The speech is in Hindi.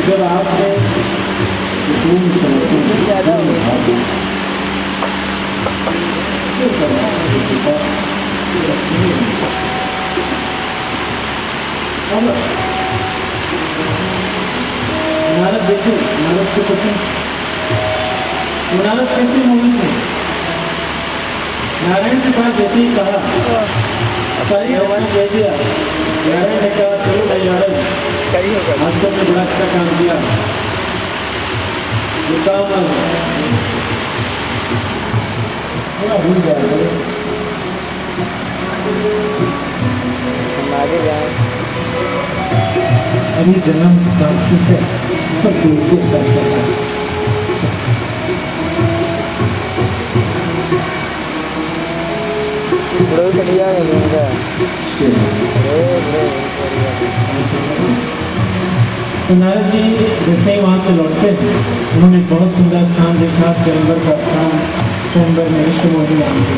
जब आपने ज़्यादा नारद देखो, नारद को पसंद, नारद कैसे मोहित है। नारायण के पास जैसे ही कहा कह दिया, नारायण ने कहा चलो भाई नारद, आज तो ने बड़ा अच्छा काम किया, जो काम थोड़ा भूल गया आगे जाए। अभी जन्म प्राप्ति है पर दूर अच्छा तो नारद जी जैसे ही वहाँ से लौटते हैं, उन्होंने बहुत सुंदर स्थान देखा, स्वयंवर का स्थान, स्वयंवर में ऋषि मुनि